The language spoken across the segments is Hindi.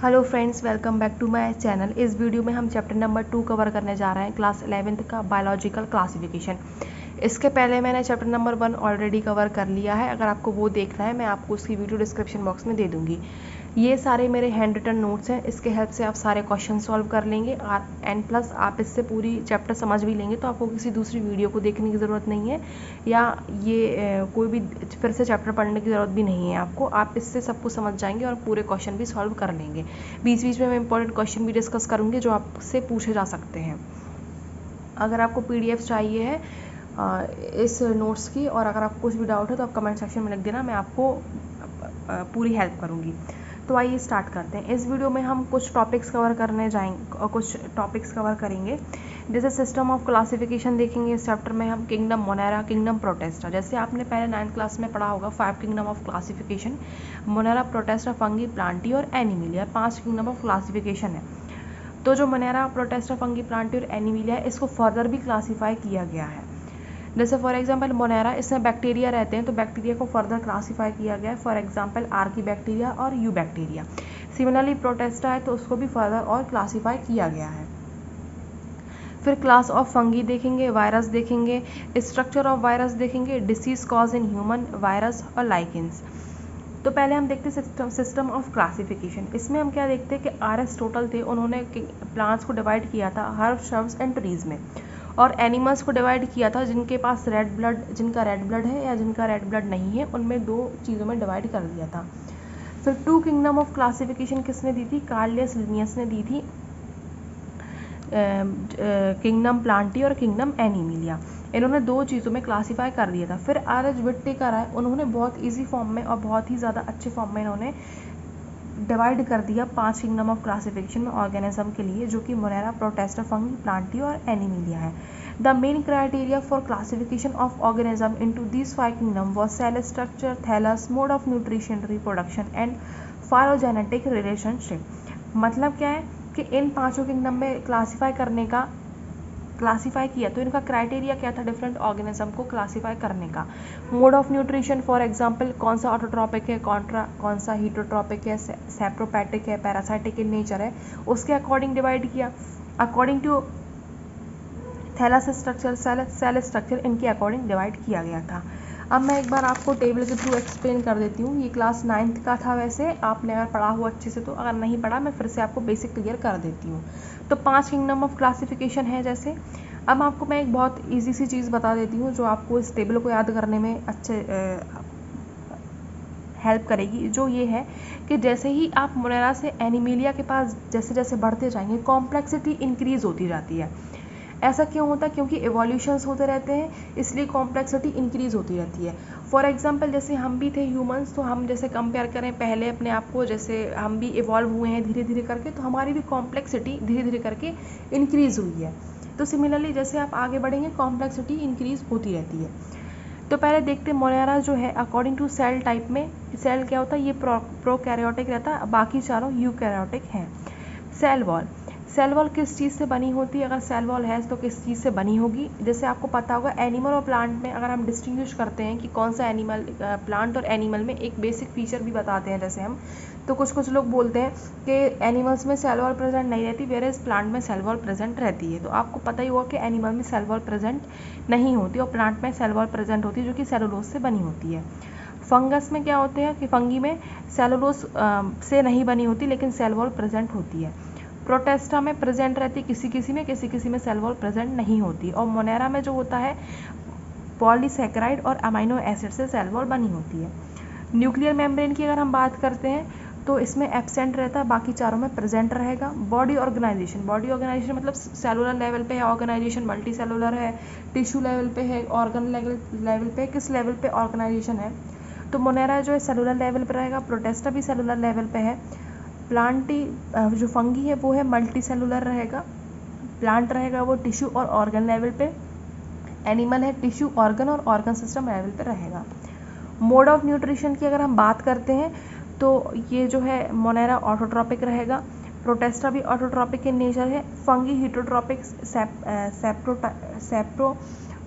Hello friends, welcome back to my channel. इस वीडियो में हम चैप्टर नंबर 2 कवर करने जा रहे हैं, क्लास 11th का बायोलॉजिकल क्लासिफिकेशन। इसके पहले मैंने चैप्टर नंबर 1 ऑलरेडी कवर कर लिया है। अगर आपको वो देखना है, मैं आपको उसकी वीडियो डिस्क्रिप्शन बॉक्स में दे दूँगी। ये सारे मेरे हैंड रिटन नोट्स हैं, इसके हेल्प से आप सारे क्वेश्चन सॉल्व कर लेंगे एंड प्लस आप इससे पूरी चैप्टर समझ भी लेंगे, तो आपको किसी दूसरी वीडियो को देखने की ज़रूरत नहीं है या ये कोई भी फिर से चैप्टर पढ़ने की ज़रूरत भी नहीं है आपको। आप इससे सब कुछ समझ जाएंगे और पूरे क्वेश्चन भी सॉल्व कर लेंगे। बीच बीच में मैं इंपॉर्टेंट क्वेश्चन भी डिस्कस करूँगी जो आपसे पूछे जा सकते हैं। अगर आपको PDF चाहिए है इस नोट्स की, और अगर आपको कुछ भी डाउट है तो आप कमेंट सेक्शन में लिख देना, मैं आपको पूरी हेल्प करूँगी। तो आइए स्टार्ट करते हैं। इस वीडियो में हम कुछ टॉपिक्स कवर करने जाएंगे और कुछ टॉपिक्स कवर करेंगे। जैसे सिस्टम ऑफ क्लासिफिकेशन देखेंगे इस चैप्टर में हम, किंगडम मोनेरा, किंगडम प्रोटेस्टा। जैसे आपने पहले 9th क्लास में पढ़ा होगा 5 kingdom of classification, Monera, Protista, fungi, Plantae और एनिमिलिया, 5 किंगडम ऑफ क्लासिफिकेशन है। तो जो मोनेरा, प्रोटेस्टा, फंगी, प्लांटी और एनिमिलिया है, इसको फर्दर भी क्लासीफाई किया गया है। जैसे फॉर एग्जांपल मोनेरा, इसमें बैक्टीरिया रहते हैं, तो बैक्टीरिया को फर्दर क्लासीफाई किया गया है, फॉर एग्जांपल आर्की बैक्टीरिया और यू बैक्टीरिया। सिमिलरली प्रोटेस्टा है तो उसको भी फर्दर और क्लासीफाई किया गया है। फिर क्लास ऑफ फंगी देखेंगे, वायरस देखेंगे, स्ट्रक्चर ऑफ वायरस देखेंगे, disease cause in human, virus और लाइकेंस। तो पहले हम देखते हैं सिस्टम ऑफ क्लासिफिकेशन। इसमें हम क्या देखते हैं कि अरिस्टोटल थे, उन्होंने प्लांट्स को डिवाइड किया था हर्ब्स, श्रब्स एंड ट्रीज में, और एनिमल्स को डिवाइड किया था जिनके पास रेड ब्लड, जिनका रेड ब्लड है या जिनका रेड ब्लड नहीं है, उनमें दो चीज़ों में डिवाइड कर दिया था। फिर 2 किंगडम ऑफ क्लासिफिकेशन किसने दी थी? कार्लियस लिनियस ने दी थी, किंगडम प्लांटी और किंगडम एनिमिलिया। इन्होंने दो चीज़ों में क्लासीफाई कर दिया था। फिर आर.एच. व्हिटेकर आए, उन्होंने बहुत इजी फॉर्म में और बहुत ही ज़्यादा अच्छे फॉर्म में इन्होंने डिवाइड कर दिया 5 किंगडम ऑफ क्लासिफिकेशन में ऑर्गेनिज्म के लिए, जो कि मोनेरा, प्रोटेस्टा, फंगी, प्लांटी और एनिमिलिया है। The main criteria for classification of organism into these 5 kingdom was cell structure, thallus, mode of nutrition, reproduction and phylogenetic relationship. मतलब क्या है कि इन पांचों किंगडम में क्लासीफाई किया, तो इनका क्राइटेरिया क्या था डिफरेंट ऑर्गेनिज्म को क्लासीफाई करने का? Mode of nutrition, for example कौन सा ऑटोट्रॉपिक है, कौन सा हीटोट्रॉपिक है, सेप्रोपैटिक है, पैरासाइटिक इन नेचर है, उसके अकॉर्डिंग डिवाइड किया। According to thallus structure, cell structure, इनके अकॉर्डिंग डिवाइड किया गया था। अब मैं एक बार आपको टेबल के थ्रू एक्सप्लेन कर देती हूँ। ये क्लास 9th का था, वैसे आपने अगर पढ़ा हो अच्छे से, तो अगर नहीं पढ़ा मैं फिर से आपको बेसिक क्लियर कर देती हूँ। तो 5 किंगडम ऑफ क्लासिफिकेशन है जैसे। अब आपको मैं एक बहुत ईजी सी चीज़ बता देती हूँ जो आपको इस टेबल को याद करने में अच्छे हेल्प करेगी, जो ये है कि जैसे ही आप मोनेरा से एनिमिलिया के पास जैसे जैसे बढ़ते जाएंगे, कॉम्प्लेक्सिटी इंक्रीज होती जाती है। ऐसा क्यों होता है? क्योंकि एवोल्यूशंस होते रहते हैं, इसलिए कॉम्प्लेक्सिटी इंक्रीज होती रहती है। फॉर एग्जांपल जैसे हम भी थे ह्यूमंस, तो हम जैसे कंपेयर करें पहले अपने आप को, जैसे हम भी इवॉल्व हुए हैं धीरे धीरे करके, तो हमारी भी कॉम्प्लेक्सिटी धीरे धीरे करके इंक्रीज हुई है। तो सिमिलरली जैसे आप आगे बढ़ेंगे, कॉम्प्लेक्सिटी इंक्रीज होती रहती है। तो पहले देखते हैं मोनेरा जो है अकॉर्डिंग टू सेल टाइप में, सेल क्या होता है? ये प्रोकैरियोटिक रहता है, बाकी चारों यूकैरियोटिक हैं। सेल वॉल, सेल वॉल किस चीज़ से बनी होती है? अगर सेल वॉल है तो किस चीज़ से बनी होगी? जैसे आपको पता होगा एनिमल और प्लांट में अगर हम डिस्टिंग्विश करते हैं कि कौन सा एनिमल, प्लांट और एनिमल में एक बेसिक फीचर भी बताते हैं जैसे हम, तो कुछ लोग बोलते हैं कि एनिमल्स में सेल वॉल प्रेजेंट नहीं रहती, वेयरएज प्लांट में सेल वॉल प्रेजेंट रहती है। तो आपको पता ही होगा कि एनिमल में सेल वॉल प्रेजेंट नहीं होती और प्लांट में सेल वॉल प्रेजेंट होती है, जो कि सेलुलोज से बनी होती है। फंगस में क्या होते हैं कि फंगी में सेलुलोज से नहीं बनी होती, लेकिन सेल वॉल प्रेजेंट होती है। प्रोटेस्टा में प्रेजेंट रहती है, किसी में सेल वॉल प्रेजेंट नहीं होती। और मोनेरा में जो होता है पॉलीसैकेराइड और अमीनो एसिड से सेल वॉल बनी होती है। न्यूक्लियर मेम्ब्रेन की अगर हम बात करते हैं तो इसमें एब्सेंट रहता है, बाकी चारों में प्रेजेंट रहेगा। बॉडी ऑर्गेनाइजेशन मतलब सेलुलर लेवल पे है ऑर्गेनाइजेशन, मल्टी सेलुलर है, टिश्यू लेवल पे है, ऑर्गन लेवल पे, किस लेवल पे ऑर्गेनाइजेशन है? तो मोनेरा जो है सेलुलर लेवल पे रहेगा, प्रोटेस्टा भी सेलुलर लेवल पे है। प्लांटी जो फंगी है वो है मल्टी सेलुलर रहेगा, प्लांट रहेगा वो टिश्यू और ऑर्गन लेवल पे, एनिमल है टिश्यू, ऑर्गन और ऑर्गन सिस्टम लेवल पे रहेगा। मोड ऑफ न्यूट्रिशन की अगर हम बात करते हैं तो ये जो है मोनेरा ऑटोट्रॉपिक रहेगा, प्रोटेस्टा भी ऑटोट्रॉपिक इन नेचर है, फंगी हीटोट्रॉपिक,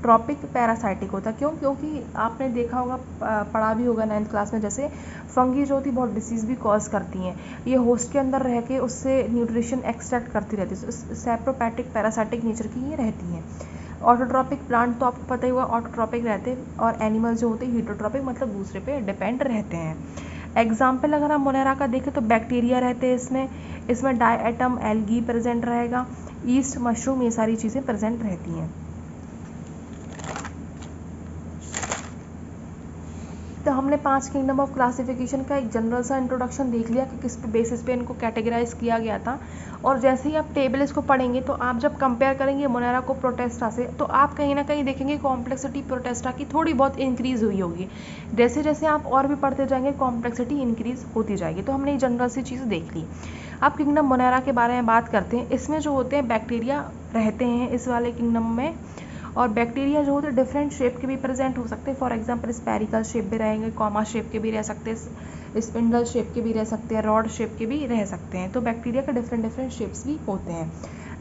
ट्रॉपिक पैरासाइटिक होता है। क्यों? क्योंकि आपने देखा होगा, पढ़ा भी होगा 9th क्लास में, जैसे फंगी जो होती है बहुत डिसीज़ भी कॉज करती हैं, ये होस्ट के अंदर रह के उससे न्यूट्रिशन एक्सट्रैक्ट करती रहती है, सैप्रोपैटिक पैरासाइटिक नेचर की ये रहती हैं। ऑटोट्रॉपिक प्लांट तो आपको पता ही होगा, ऑटोट्रॉपिक रहते हैं, और एनिमल जो होते हैं हीटोट्रॉपिक, मतलब दूसरे पे डिपेंड रहते हैं। एग्जाम्पल अगर हम मोनेरा का देखें तो बैक्टीरिया रहते हैं इसमें डायएटम एल्गी प्रेजेंट रहेगा, ईस्ट, मशरूम, ये सारी चीज़ें प्रेजेंट रहती हैं। तो हमने 5 किंगडम ऑफ क्लासिफिकेशन का एक जनरल सा इंट्रोडक्शन देख लिया कि किस बेसिस पे इनको कैटेगराइज किया गया था। और जैसे ही आप टेबल इसको पढ़ेंगे तो आप जब कंपेयर करेंगे मोनेरा को प्रोटेस्टा से, तो आप कहीं ना कहीं देखेंगे कॉम्प्लेक्सिटी प्रोटेस्टा की थोड़ी बहुत इंक्रीज हुई होगी। जैसे जैसे आप और भी पढ़ते जाएंगे कॉम्प्लेक्सिटी इंक्रीज होती जाएगी। तो हमने एक जनरल सी चीज़ देख ली। अब किंगडम मोनेरा के बारे में बात करते हैं। इसमें जो होते हैं बैक्टीरिया रहते हैं इस वाले किंगडम में, और बैक्टीरिया जो होते हैं डिफरेंट शेप के भी प्रेजेंट हो सकते हैं। फॉर एग्जांपल स्पेरिकल शेप भी रहेंगे, कॉमा शेप के भी रह सकते हैं, स्पिंडल शेप के भी रह सकते हैं, रॉड शेप के भी रह सकते हैं। तो बैक्टीरिया के डिफरेंट शेप्स भी होते हैं।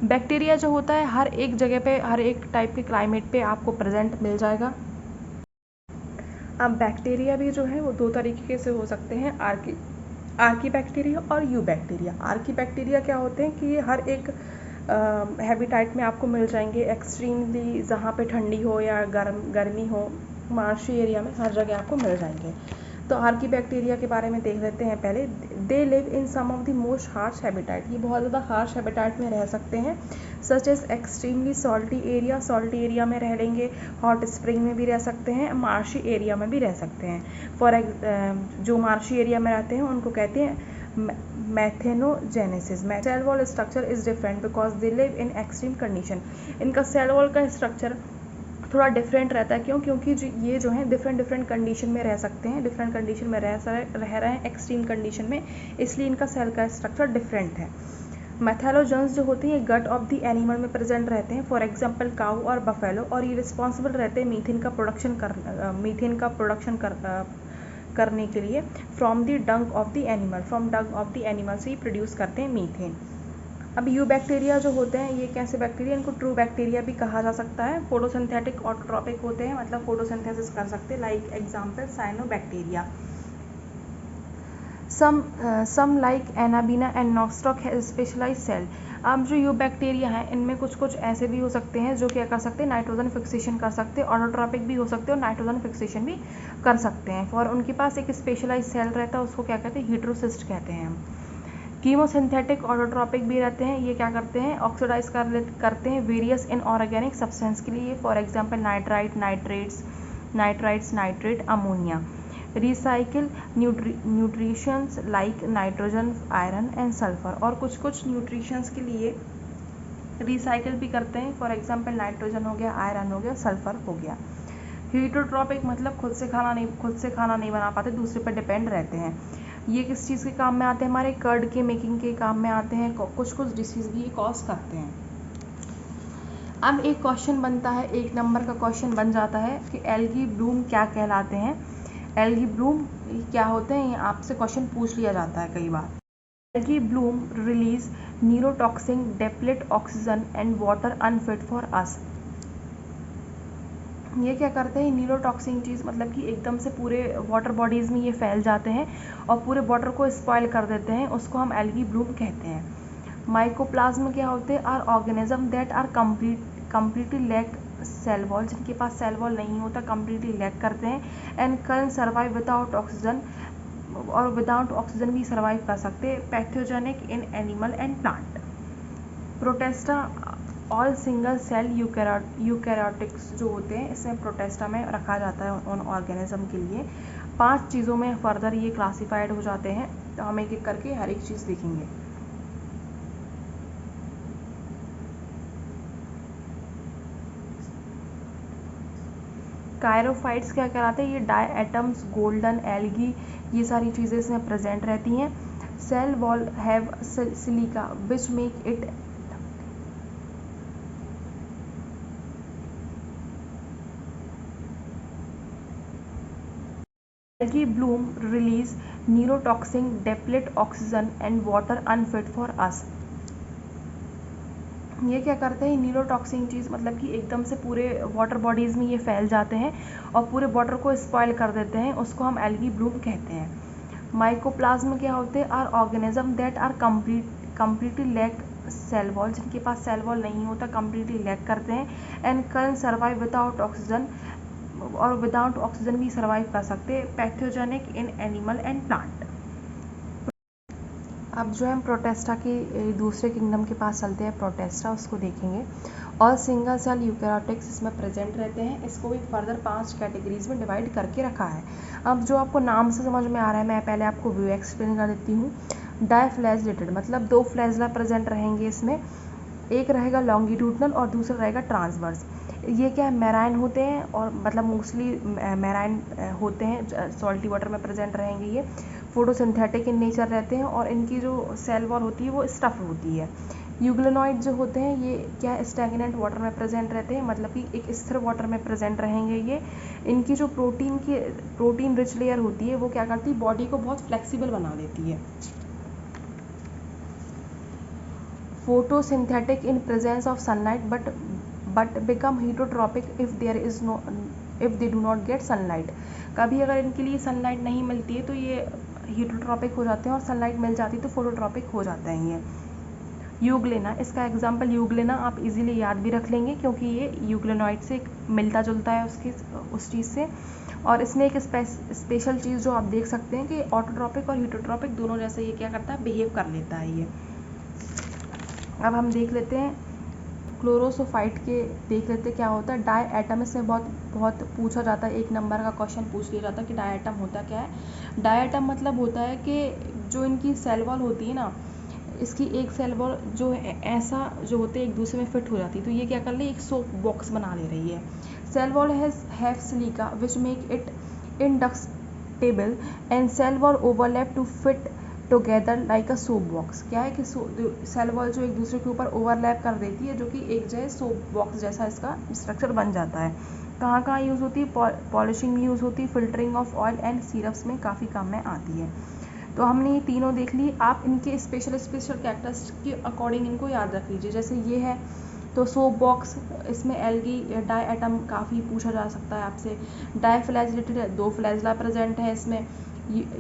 बैक्टीरिया जो होता है हर एक जगह पे, हर एक टाइप के क्लाइमेट पे आपको प्रेजेंट मिल जाएगा। अब बैक्टीरिया भी जो है वो 2 तरीके से हो सकते हैं, आर्की बैक्टीरिया और यू बैक्टीरिया। आर्की बैक्टीरिया क्या होते हैं कि ये हर एक हैबिटाइट में आपको मिल जाएंगे, एक्सट्रीमली जहाँ पे ठंडी हो या गर्मी हो, मार्शी एरिया में हर जगह आपको मिल जाएंगे। तो आर्की बैक्टीरिया के बारे में देख लेते हैं पहले। They live in some of the most harsh habitat, ये बहुत ज़्यादा हार्श हैबिटाइट में रह सकते हैं, such as extremely salty area, salty area में रह लेंगे, हॉट स्प्रिंग में भी रह सकते हैं, मार्शी एरिया में भी रह सकते हैं। जो मार्शी एरिया में रहते हैं उनको कहते हैं methanogenesis. Cell wall structure is different because they live in extreme condition. इनका सेल वॉल का स्ट्रक्चर थोड़ा डिफरेंट रहता है। क्यों? क्योंकि ये जो है डिफरेंट कंडीशन में रह सकते हैं, डिफरेंट कंडीशन में रह रहे हैं, एक्सट्रीम कंडीशन में, इसलिए इनका सेल का स्ट्रक्चर डिफरेंट है। मैथेलोजेंस जो होती हैं गट ऑफ द एनिमल में प्रेजेंट रहते हैं, फॉर एग्जांपल काऊ और बफेलो, और ये रिस्पॉन्सिबल रहते हैं मीथेन का प्रोडक्शन करने के लिए from the Dang of the animal से ही प्रोड्यूस करते हैं मीथेन। अब यू बैक्टीरिया जो होते हैं ये कैसे बैक्टीरिया, इनको ट्रू बैक्टीरिया भी कहा जा सकता है। फोटोसिंथेटिक ऑटोट्रॉपिक होते हैं, मतलब फोटोसिंथेसिस कर सकते हैं, like example cyanobacteria. Some like Anabaena and Nostoc है स्पेशलाइज सेल। अब जो यू बैक्टीरिया हैं इनमें कुछ ऐसे भी हो सकते हैं जो क्या कर सकते हैं, नाइट्रोजन फिक्सेशन कर सकते हैं, ऑटोट्रॉपिक भी हो सकते हैं और नाइट्रोजन फिक्सेशन भी कर सकते हैं। और उनके पास एक स्पेशलाइज सेल रहता है, उसको क्या कहते हैं, हीट्रोसिस्ट कहते हैं हम। कीमोसिंथेटिक ऑटोट्रॉपिक भी रहते हैं, ये क्या करते हैं, ऑक्सीडाइज करते हैं वेरियस इनऑर्गेनिक सब्सटेंस के लिए, for example nitrites, nitrate, ammonia. Recycle nutritions like nitrogen, iron and sulphur, और कुछ न्यूट्रिशंस के लिए रिसाइकिल भी करते हैं, फॉर एग्जांपल नाइट्रोजन हो गया, आयरन हो गया, सल्फर हो गया। हीटोट्रॉपिक मतलब खुद से खाना नहीं बना पाते, दूसरे पर डिपेंड रहते हैं। ये किस चीज़ के काम में आते हैं, हमारे कर्ड के मेकिंग के काम में आते हैं, कुछ डिसीज़ भी ये कॉज करते हैं। अब एक क्वेश्चन बनता है, 1 नंबर का क्वेश्चन बन जाता है कि एल्गी ब्लूम क्या कहलाते हैं। एल्गी ब्लूम क्या होते हैं, ये आपसे क्वेश्चन पूछ लिया जाता है कई बार। Algae bloom release neurotoxin, deplete oxygen and water unfit for us. ये क्या करते हैं, न्यूरोटॉक्सिन चीज़ मतलब कि एकदम से पूरे वाटर बॉडीज़ में ये फैल जाते हैं और पूरे वाटर को स्पॉइल कर देते हैं, उसको हम एल्गी ब्लूम कहते हैं। माइकोप्लाज्म क्या होते हैं, are organism that are completely lack cell wall, जिनके पास सेल वॉल नहीं होता, कम्प्लीटली लैक करते हैं, and can survive without oxygen, और विदाउट ऑक्सीजन भी सर्वाइव कर सकते हैं। Pathogenic in animal and plant. Protista all single cell eukaryotics जो होते हैं, इसमें प्रोटेस्टा में रखा जाता है उन ऑर्गेनिज्म के लिए। 5 चीज़ों में फर्दर ये क्लासिफाइड हो जाते हैं, तो हम एक एक करके हर एक चीज़ देखेंगे। कायरोफाइट्स क्या कहलाते हैं, ये डायएटम्स, गोल्डन एल्गी, ये सारी चीज़ें इसमें प्रेजेंट रहती हैं। Cell wall have silica which make it algae bloom release neurotoxin, deplete oxygen and water unfit for us. ये क्या करते हैं, नीरोटॉक्सिन चीज़ मतलब कि एकदम से पूरे वाटर बॉडीज़ में ये फैल जाते हैं और पूरे वाटर को स्पॉइल कर देते हैं, उसको हम एल्गी ब्लूम कहते हैं। माइकोप्लाज्म क्या होते हैं, are organism that are completely lack cell wall, जिनके पास सेल वॉल नहीं होता, कम्प्लीटली लैक करते हैं, and can survive without oxygen, और विदाउट ऑक्सीजन भी सर्वाइव कर सकते हैं, pathogenic in animal and plant. अब जो हम प्रोटेस्टा की दूसरे किंगडम के पास चलते हैं, प्रोटेस्टा उसको देखेंगे। और सिंगल सेल यूकैरियोटिक्स इसमें प्रेजेंट रहते हैं। इसको भी फर्दर 5 कैटेगरीज में डिवाइड करके रखा है। अब जो आपको नाम से समझ में आ रहा है, मैं पहले आपको व्यू एक्सप्लेन कर देती हूँ। डायफ्लैजिलेटेड मतलब 2 फ्लैजला प्रेजेंट रहेंगे इसमें, एक रहेगा लॉन्गिट्यूडनल और दूसरा रहेगा ट्रांसवर्स। ये क्या है, मैराइन होते हैं, और मतलब मोस्टली मैराइन होते हैं, सॉल्टी वाटर में प्रेजेंट रहेंगे। ये फोटोसिंथेटिक इन नेचर रहते हैं और इनकी जो सेल वॉल होती है वो स्टफ होती है। यूग्लेनॉइड जो होते हैं ये क्या है, स्टैग्नेंट वाटर में प्रेजेंट रहते हैं, मतलब कि एक स्थिर वाटर में प्रेजेंट रहेंगे ये। इनकी जो प्रोटीन रिच लेयर होती है वो क्या करती है, बॉडी को बहुत फ्लेक्सिबल बना देती है। photosynthetic in presence of sunlight but become heterotropic if they do not get sunlight। कभी अगर इनके लिए सनलाइट नहीं मिलती है तो ये हीटोट्रॉपिक हो जाते हैं, और सनलाइट मिल जाती है तो फोटोट्रॉपिक हो जाते हैं ये। यूग्लेना, इसका एग्जांपल यूग्लेना आप इजीली याद भी रख लेंगे क्योंकि ये यूग्लेनॉइड से मिलता जुलता है उस चीज़ से। और इसमें एक स्पेशल चीज़ जो आप देख सकते हैं कि ऑटोट्रॉपिक और हीटोट्रॉपिक दोनों जैसे ये क्या करता है, बिहेव कर लेता है ये। अब हम देख लेते हैं क्लोरोसोफाइट के, देख लेते हैं क्या होता है। डाई एटम, इसमें बहुत पूछा जाता है, 1 नंबर का क्वेश्चन पूछ लिया जाता है कि डाई एटम होता क्या है। डाई एटम मतलब होता है कि जो इनकी सेल वॉल होती है ना, इसकी एक सेल वॉल जो है ऐसा जो होते हैं एक दूसरे में फिट हो जाती है, तो ये क्या कर रही है, एक सोप बॉक्स बना ले रही है। Cell wall have silica which make it indestructible and cell wall overlap to fit together like a soap box. क्या है कि सेल वॉल जो एक दूसरे के ऊपर ओवरलैप कर देती है, जो कि एक जो है सोप बॉक्स जैसा इसका स्ट्रक्चर बन जाता है। कहाँ कहाँ यूज़ होती है, पॉलिशिंग में यूज़ होती है, filtering of oil and syrups में काफ़ी काम में आती है। तो हमने ये तीनों देख ली। आप इनके स्पेशल कैरेक्टरिस्टिक के अकॉर्डिंग इनको याद रख लीजिए। जैसे ये है तो सोप बॉक्स, इसमें एल्गी डाई एटम काफ़ी पूछा जा सकता है आपसे। डायफ्लैजिलेटेड है, 2 फ्लैजला प्रेजेंट है इसमें।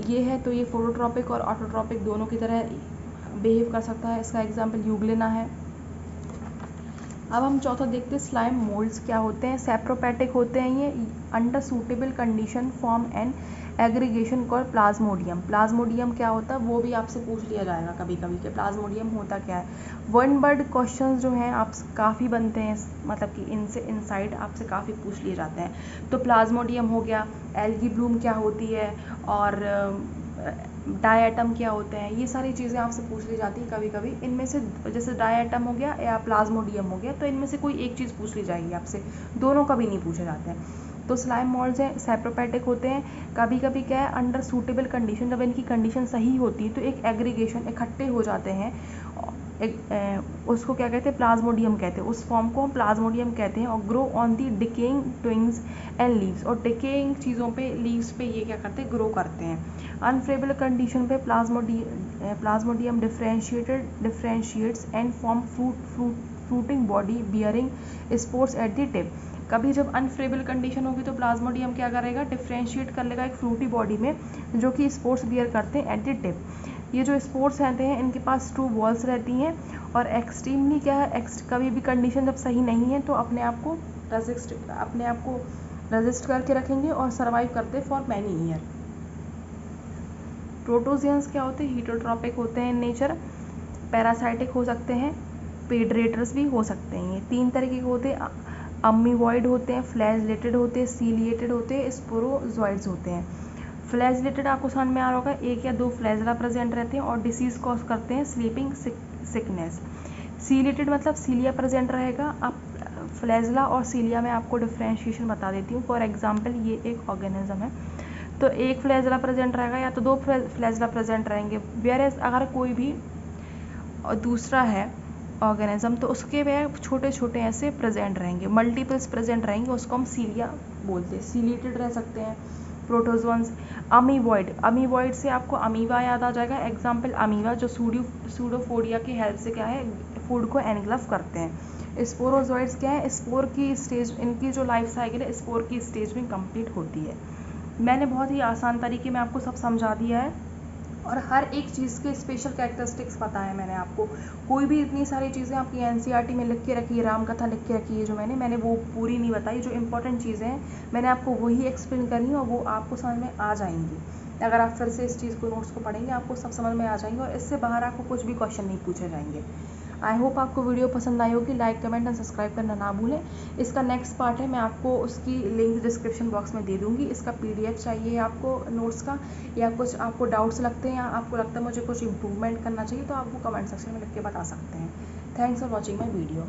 ये है तो ये फोटोट्रॉपिक और ऑटोट्रॉपिक दोनों की तरह बिहेव कर सकता है, इसका एग्जांपल यूग्लेना है। अब हम चौथा देखते हैं, स्लाइम मोल्ड्स क्या होते हैं। सेप्रोपैटिक होते हैं ये, under suitable condition form and aggregation called Plasmodium. Plasmodium क्या होता है वो भी आपसे पूछ लिया जाएगा कभी कभी कि प्लाज्मोडियम होता क्या है। वन वर्ड क्वेश्चंस जो हैं आप काफ़ी बनते हैं, मतलब कि इनसे इनसाइड आपसे काफ़ी पूछ लिए जाते हैं। तो प्लाज्मोडियम हो गया, एल्गी ब्लूम क्या होती है, और डाई एटम क्या होते हैं, ये सारी चीज़ें आपसे पूछ ली जाती है कभी कभी। इनमें से जैसे डाई एटम हो गया या प्लाज्मोडियम हो गया, तो इनमें से कोई एक चीज़ पूछ ली जाएगी आपसे, दोनों कभी नहीं पूछे जाते हैं। तो स्लाइम मोल्ड्स हैं, सेप्रोपैटिक होते हैं। कभी कभी क्या है, अंडर सूटेबल कंडीशन, जब इनकी कंडीशन सही होती है तो एक एग्रीगेशन इकट्ठे हो जाते हैं, उसको क्या कहते हैं, प्लाज्मोडियम कहते हैं, उस फॉर्म को हम प्लाज्मोडियम कहते हैं। और grow on the decaying twigs and leaves, और डिकेइंग चीज़ों पे, लीव्स पे ये क्या करते हैं, ग्रो करते हैं। अनफेवरेबल कंडीशन पे Plasmodium differentiates and form fruiting body bearing spores at the tip. कभी जब अनफेवरेबल कंडीशन होगी तो प्लाज्मोडियम क्या करेगा, डिफरेंशिएट कर लेगा एक फ्रूटी बॉडी में, जो कि स्पोर्स बियर करते हैं एट द टिप। ये जो स्पोर्स रहते हैं इनके पास 2 वॉल्स रहती हैं, और एक्सट्रीमली क्या है, कभी भी कंडीशन जब सही नहीं है तो अपने आप को रजिस्ट करके रखेंगे और सर्वाइव करते फॉर मैनी ईयर। प्रोटोजियंस क्या होते हैं, हीटोट्रॉपिक होते हैं इन नेचर, पैरासाइटिक हो सकते हैं, प्रेडेटर्स भी हो सकते हैं। ये 3 तरीके के होते हैं, अमीवॉइड होते हैं, फ्लैजिलेटेड होते हैं, सीलिएटेड होते हैं, स्पोरोजॉइड्स होते हैं। फ्लैजिलेटेड आपको समझ में आ रहा होगा, 1 या 2 फ्लैजला प्रेजेंट रहते हैं और डिसीज कॉज करते हैं स्लीपिंग सिकनेस। सीलिएटेड मतलब सीलिया प्रेजेंट रहेगा। आप फ्लैजला और सीलिया में आपको डिफ्रेंशिएशन बता देती हूँ। फॉर एग्जांपल ये एक ऑर्गेनिज्म है तो 1 फ्लैजला प्रेजेंट रहेगा या तो 2 फ्लैजला प्रेजेंट रहेंगे। वेयरएज अगर कोई भी और दूसरा है ऑर्गेनिज्म तो उसके वे छोटे छोटे ऐसे प्रेजेंट रहेंगे, मल्टीपल्स प्रेजेंट रहेंगे, उसको हम सीलिया बोलते हैं। सीलिएटेड रह सकते हैं प्रोटोजोन्स। अमीवॉइड से आपको अमीबा याद आ जाएगा, एग्जाम्पल अमीबा जो सूडोफोडिया की हेल्प से क्या है, फूड को एनग्लव करते हैं। स्पोरोजोइड्स क्या है, स्पोर की स्टेज, इनकी जो लाइफ साइकिल है स्पोर की स्टेज में कंप्लीट होती है। मैंने बहुत ही आसान तरीके में आपको सब समझा दिया है और हर एक चीज़ के स्पेशल कैरेक्टरिस्टिक्स बताए मैंने आपको। कोई भी इतनी सारी चीज़ें आपकी एनसीईआरटी में लिख के रखी है, रामकथा लिख के रखी है जो मैंने वो पूरी नहीं बताई। जो इंपॉर्टेंट चीज़ें हैं मैंने आपको वही एक्सप्लेन करनी है और वो आपको समझ में आ जाएंगी। अगर आप फिर से इस चीज़ को नोट्स को पढ़ेंगे आपको सब समझ में आ जाएंगे और इससे बाहर आपको कुछ भी क्वेश्चन नहीं पूछे जाएंगे। आई होप आपको वीडियो पसंद आई होगी। लाइक कमेंट एंड सब्सक्राइब करना ना भूलें। इसका नेक्स्ट पार्ट है, मैं आपको उसकी लिंक डिस्क्रिप्शन बॉक्स में दे दूँगी। इसका PDF चाहिए आपको नोट्स का, या कुछ आपको डाउट्स लगते हैं या आपको लगता है मुझे कुछ इंप्रूवमेंट करना चाहिए तो आप वो कमेंट सेक्शन में लिख के बता सकते हैं। Thanks for watching my video.